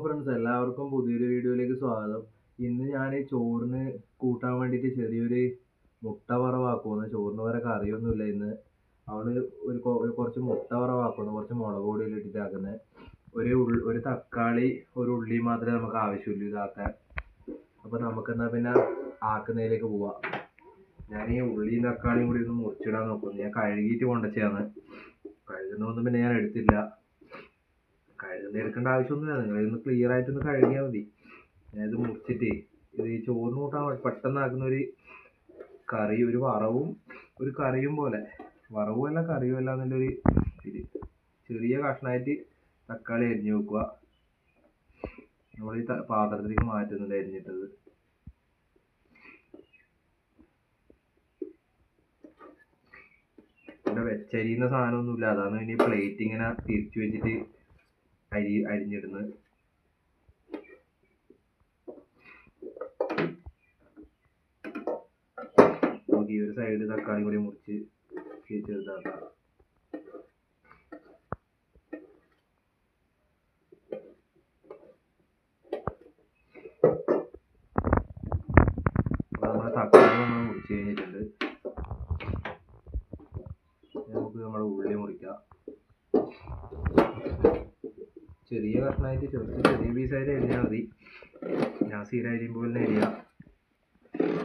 Friends, എല്ലാവർക്കും പുതിയൊരു വീഡിയോയിലേക്ക് സ്വാഗതം. ഇന്ന് ഞാൻ ചോറിന് കൂട്ടാൻ വേണ്ടിയിട്ട് ചെറിയൊരു മുട്ട വറവാക്കുമെന്ന്. ചോറിന് വരെ കറിയൊന്നുമില്ല ഇന്ന്. അതുകൊണ്ട് കുറച്ച് മുട്ട വറവാക്കുന്നു, കുറച്ച് മുളക് പൊടിയിൽ ഇട്ടിട്ടാക്കുന്നത്. ഒരു തക്കാളി, ഒരു ഉള്ളി മാത്രമേ നമുക്ക് ആവശ്യമുള്ളൂ ഇതാക്കാൻ. അപ്പോൾ നമുക്കെന്നാൽ പിന്നെ ആക്കുന്നതിലേക്ക് പോവാം. ഞാൻ ഈ ഉള്ളിയും തക്കാളിയും കൂടി ഒന്ന് മുറിച്ചിടാൻ നോക്കുന്നു. ഞാൻ കഴുകിയിട്ട് കൊണ്ടുവച്ചതാണ്. കഴുകുന്നൊന്നും പിന്നെ ഞാൻ എടുത്തില്ല. എടുക്കേണ്ട ആവശ്യമൊന്നുമില്ല, നിങ്ങളിന്ന് ക്ലിയർ ആയിട്ടൊന്ന് കഴുകിയാൽ മതി. ഞാനിത് മുറിച്ചിട്ട് ഇത് ഈ ചോറിന് കൂട്ടാൻ പെട്ടെന്നാക്കുന്ന ഒരു കറി, ഒരു വറവും ഒരു കറിയും പോലെ. വറവുമല്ല കറിയുമല്ല എന്നുള്ളൊരു ഇത്. ചെറിയ കഷ്ണമായിട്ട് തക്കാളി അരിഞ്ഞു വെക്കുക. നമ്മൾ ഈ പാത്രത്തിലേക്ക് മാറ്റുന്നത് അരിഞ്ഞിട്ടത്. ഇവിടെ വെച്ചരിയുന്ന സാധനമൊന്നുമില്ല, അതാണ് ഇനി പ്ലേറ്റ് ഇങ്ങനെ തിരിച്ചു വെച്ചിട്ട് അരിഞ്ഞിടുന്നത്. നമുക്ക് ഈ ഒരു സൈഡ് തക്കാളി കൂടി മുറിച്ച് ചെറുതാക്കാം. നമ്മുടെ തക്കാളി നമ്മൾ മുറിച്ച് കഴിഞ്ഞിട്ടുണ്ട്. നമുക്ക് നമ്മുടെ ഉള്ളി മുറിക്കാം. ചെറിയ കഷ്ണമായിട്ട് ചെറിയ പീസായിട്ട് അരിഞ്ഞാൽ മതി. ഞാൻ സ്ഥിരം അരിയുമ്പോൾ തന്നെ അരിയാം.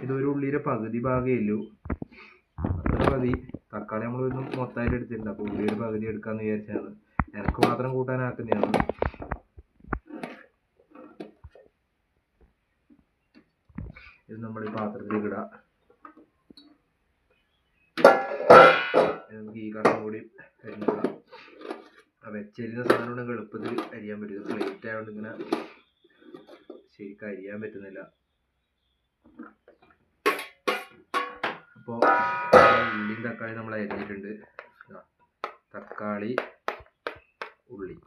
ഇതൊരു ഉള്ളിയുടെ പകുതി ഭാഗമേ ഉള്ളൂ, അത്ര മതി. തക്കാളി നമ്മളൊന്നും മൊത്തമായിട്ട് എടുത്തിട്ടുണ്ട്, അപ്പോൾ ഉള്ളിയുടെ പകുതി എടുക്കാമെന്ന് വിചാരിച്ചാണ്. എനിക്ക് മാത്രം കൂട്ടാനാക്കുന്നതാണ്. ഇത് നമ്മൾ ഈ പാത്രത്തിലേക്ക് ഇടാം. നമുക്ക് ഈ കഷ്ണം കൂടി അരിഞ്ഞിടാം. വെച്ചരിയുന്ന സാധനം ഉണ്ടെങ്കിൽ എളുപ്പത്തിൽ അരിയാൻ പറ്റും. പ്ലേറ്റ് ആയതുകൊണ്ട് ഇങ്ങനെ ശരിക്കും അരിയാൻ പറ്റുന്നില്ല. അപ്പോൾ ഉള്ളിയും തക്കാളി നമ്മൾ അരിഞ്ഞിട്ടുണ്ട്. തക്കാളി, ഉള്ളി,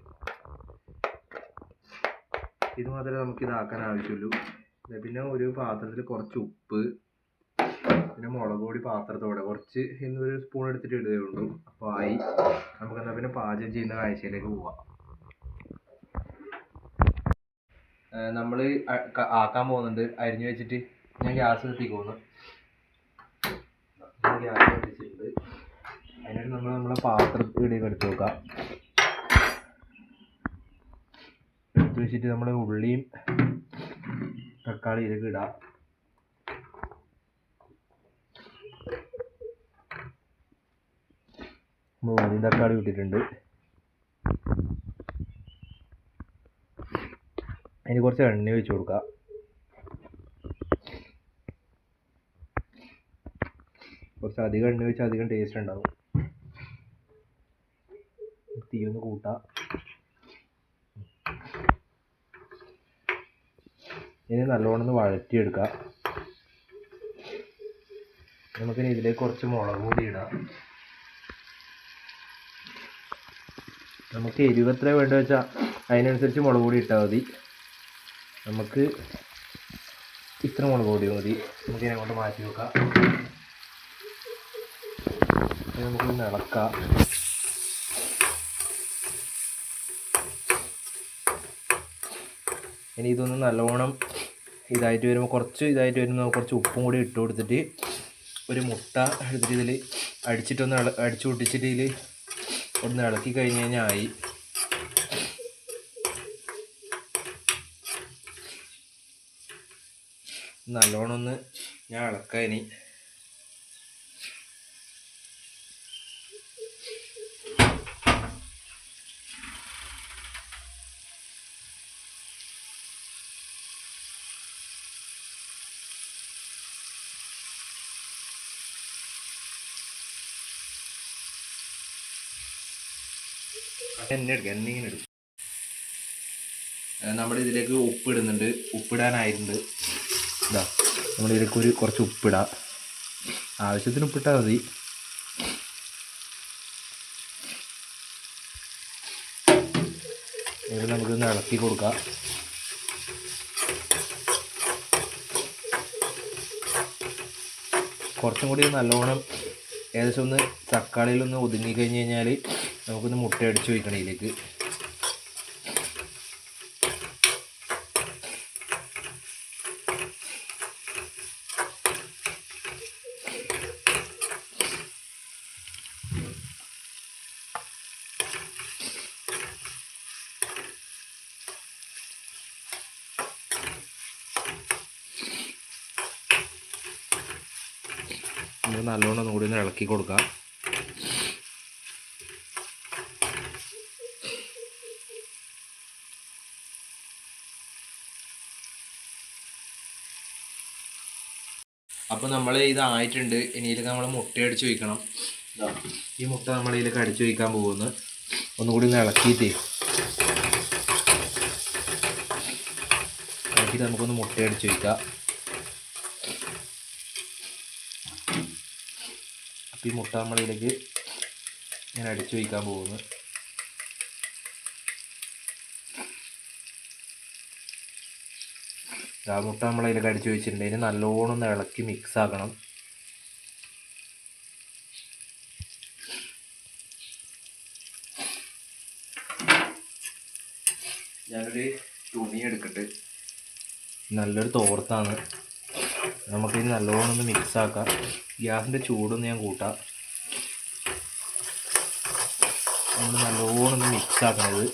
ഇത് മാത്രമേ നമുക്ക് ഇതാക്കാൻ ആവശ്യമുള്ളൂ. പിന്നെ ഒരു പാത്രത്തിൽ കുറച്ച് ഉപ്പ്, പിന്നെ മുളക് പൊടി പാത്രത്തോടെ കുറച്ച് ഇന്നൊരു സ്പൂൺ എടുത്തിട്ട് ഇടുകയേ ഉള്ളൂ. അപ്പോൾ ആയി. നമുക്കെന്നാൽ പിന്നെ പാചകം ചെയ്യുന്ന കാഴ്ചയിലേക്ക് പോവാം. നമ്മൾ ആക്കാൻ പോകുന്നുണ്ട്. അരിഞ്ഞു വെച്ചിട്ട് ഞാൻ ഗ്യാസ് കത്തിക്കുന്നു. ഗ്യാസ് കത്തിച്ചിട്ടുണ്ട്. അതിനായിട്ട് നമ്മളെ പാത്രം ഇടയിൽ എടുത്ത് വെക്കാം. എടുത്ത് വെച്ചിട്ട് നമ്മൾ ഉള്ളിയും തക്കാളിയിലേക്ക് ഇടാം. ഉള്ളിയും തക്കാളി ഇട്ടിട്ടുണ്ട്. അതിന് കുറച്ച് എണ്ണ ഒഴിച്ച് കൊടുക്കുക. കുറച്ച് അധികം എണ്ണ ഒഴിച്ചാൽ അധികം ടേസ്റ്റ് ഉണ്ടാവും. തീ ഒന്ന് കൂട്ടാം. ഇനി നല്ലോണം ഒന്ന് വഴറ്റിയെടുക്കാം. നമുക്കിനി ഇതിലേക്ക് കുറച്ച് മുളക് പൊടി ഇടാം. നമുക്ക് എരിവ് എത്ര വേണ്ട വെച്ചാൽ അതിനനുസരിച്ച് മുളക് പൊടി ഇട്ടാൽ മതി. നമുക്ക് ഇത്ര മുളക് പൊടി മതി. നമുക്ക് ഇതിനെ കൊണ്ട് മാറ്റി വെക്കാം. നമുക്ക് ഇളക്കാം. ഇനി ഇതൊന്ന് നല്ലോണം ഇതായിട്ട് വരുമ്പോൾ കുറച്ച് ഉപ്പും കൂടി ഇട്ട് കൊടുത്തിട്ട് ഒരു മുട്ട എടുത്തിട്ട് ഇതിൽ അടിച്ചു പൊട്ടിച്ചിട്ട് ഇതിൽ ഒന്ന് ഇളക്കി കഴിഞ്ഞ് കഴിഞ്ഞാൽ ആയി. നല്ലോണം ഒന്ന് ഞാൻ ഇളക്കാം. ഇനി എണ്ണ എടുക്കും. നമ്മുടെ ഇതിലേക്ക് ഉപ്പിടുന്നുണ്ട്. ഉപ്പിടാനായിട്ടുണ്ട്. ഇതാ നമ്മളിതിലേക്ക് കുറച്ച് ഉപ്പിടാം. ആവശ്യത്തിന് ഉപ്പിട്ടാൽ മതി. ഇത് നമുക്കൊന്ന് ഇളക്കി കൊടുക്കാം. കുറച്ചും കൂടി നല്ലോണം ഏകദേശം ഒന്ന് തക്കാളിയിലൊന്ന് ഒതുങ്ങി കഴിഞ്ഞ് കഴിഞ്ഞാൽ നമുക്കൊന്ന് മുട്ട അടിച്ച് വയ്ക്കണം ഇതിലേക്ക്. നമുക്ക് നല്ലോണം ഒന്നുകൂടി ഒന്ന് ഇളക്കി കൊടുക്കാം. അപ്പോൾ നമ്മൾ ഇതായിട്ടുണ്ട്. ഇനി ഇതിൽ നമ്മൾ മുട്ട അടിച്ച് വയ്ക്കണം. ഈ മുട്ട നമ്മൾ ഇതിലേക്ക് അടിച്ച് വയ്ക്കാൻ പോകുന്നു. ഒന്നുകൂടി ഒന്ന് ഇളക്കിയിട്ട് നമുക്കൊന്ന് മുട്ട അടിച്ച് വയ്ക്കാം. അപ്പോൾ ഈ മുട്ട നമ്മളിതിലേക്ക് ഞാൻ അടിച്ച് വയ്ക്കാൻ പോകുന്നു. ആ മുട്ട നമ്മളതിലേക്ക് അടിച്ച് വെച്ചിട്ടുണ്ട്. ഇനി നല്ലോണം ഒന്ന് ഇളക്കി മിക്സ് ആക്കണം. ഞാനൊരു തുണി എടുക്കട്ടെ. നല്ലൊരു തോർത്താണ്. നമുക്കിത് നല്ലോണം ഒന്ന് മിക്സ് ആക്കാം. ഗ്യാസിൻ്റെ ചൂടൊന്ന് ഞാൻ കൂട്ടാം. നമ്മൾ നല്ലോണം ഒന്ന് മിക്സ് ആക്കണത്.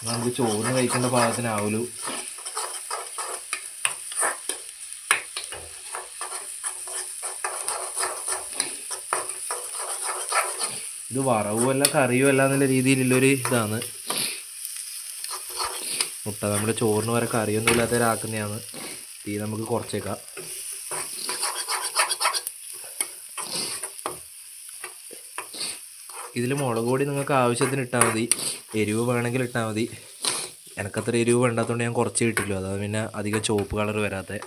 നമുക്ക് ചോറിന് കഴിക്കേണ്ട പാകത്തിനാവുള്ളൂ. ഇത് വറവുമല്ല കറിയുമല്ല എന്നുള്ള രീതിയിലുള്ളൊരു ഇതാണ് മുട്ട. നമ്മുടെ ചോറിന് വരെ കറിയൊന്നും ഇല്ലാത്തവരാക്കുന്നതാണ്. തീ നമുക്ക് കുറച്ചേക്കാം. ഇതിൽ മുളക് പൊടി നിങ്ങൾക്ക് ആവശ്യത്തിന് ഇട്ടാൽ മതി. എരിവ് വേണമെങ്കിൽ ഇട്ടാൽ മതി. എനിക്കത്ര എരിവ് വേണ്ടാത്തതുകൊണ്ട് ഞാൻ കുറച്ച് ഇട്ടില്ല. അതാണ് പിന്നെ അധികം ചുവപ്പ് കളർ വരാത്തത്.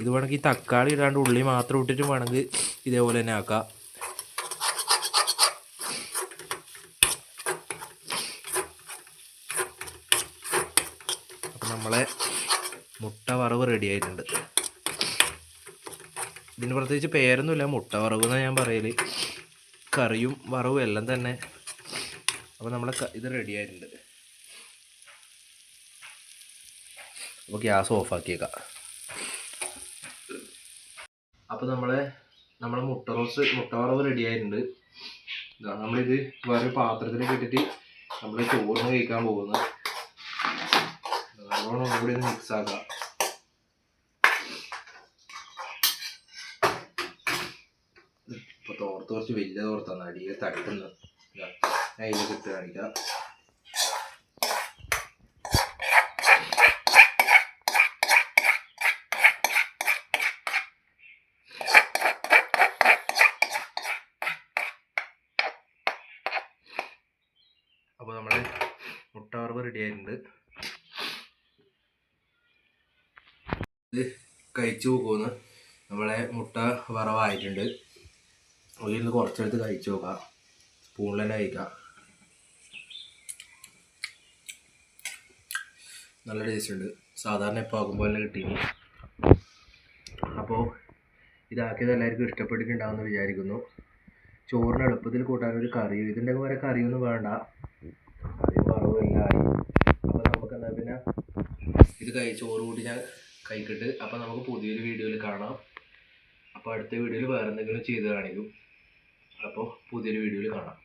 ഇത് വേണമെങ്കിൽ തക്കാളി ഇടാണ്ട് ഉള്ളി മാത്രം ഇട്ടിട്ട് വേണമെങ്കിൽ ഇതേപോലെ തന്നെ ആക്കാം. അപ്പം നമ്മളെ മുട്ട വറവ് റെഡി ആയിട്ടുണ്ട്. ഇതിന് പ്രത്യേകിച്ച് പേരൊന്നുമില്ല, മുട്ട വറവ് എന്നാണ് ഞാൻ പറയൽ. കറിയും വറവും എല്ലാം തന്നെ. അപ്പോൾ നമ്മളെ ഇത് റെഡി ആയിട്ടുണ്ട്. അപ്പോൾ ഗ്യാസ് ഓഫാക്കിയേക്കാം. അപ്പോൾ നമ്മളെ മുട്ട വറവ് റെഡി ആയിട്ടുണ്ട്. നമ്മളിത് വേറെ പാത്രത്തിലേക്ക് ഇട്ടിട്ട് നമ്മൾ ചോറിന് കഴിക്കാൻ പോകുന്നത്. നല്ലോണം ഒന്നുകൂടി ഒന്ന് മിക്സ് ആക്കാം. ഇപ്പോൾ തോർത്ത് കുറച്ച് വലിയ തോർത്താണ്, അടിയിൽ തട്ടുന്നത്. ഞാൻ അതിലേക്ക് ഇട്ട് കാണിക്കാം. അപ്പോൾ നമ്മുടെ മുട്ട വറവ് റെഡി ആയിട്ടുണ്ട്. ഇത് കഴിച്ചു പോകുന്നു. നമ്മളെ മുട്ട വറവായിട്ടുണ്ട്. അതിൽ നിന്ന് കുറച്ചെടുത്ത് കഴിച്ചു നോക്കാം. സ്പൂണിൽ തന്നെ കഴിക്കാം. നല്ല ടേസ്റ്റ് ഉണ്ട്. സാധാരണ എപ്പോൾ ആകുമ്പോൾ തന്നെ കിട്ടീനി. അപ്പോൾ ഇതാക്കിയത് എല്ലാവർക്കും ഇഷ്ടപ്പെട്ടിട്ടുണ്ടാവുമെന്ന് വിചാരിക്കുന്നു. ചോറിന് എളുപ്പത്തിൽ കൂട്ടാനൊരു കറിയും ഇതിൻ്റെ വരെ കറിയൊന്നും വേണ്ട. കറിയും വറവും എല്ലാം ആയി. അപ്പോൾ നമുക്ക് എന്നാൽ പിന്നെ ഇത് ചോറ് കൂട്ടി ഞാൻ കഴിക്കട്ട്. അപ്പോൾ നമുക്ക് പുതിയൊരു വീഡിയോയിൽ കാണാം. അപ്പോൾ അടുത്ത വീഡിയോയിൽ വേറെ എന്തെങ്കിലും ചെയ്ത് കാണിക്കും. അപ്പോൾ പുതിയൊരു വീഡിയോയിൽ കാണാം.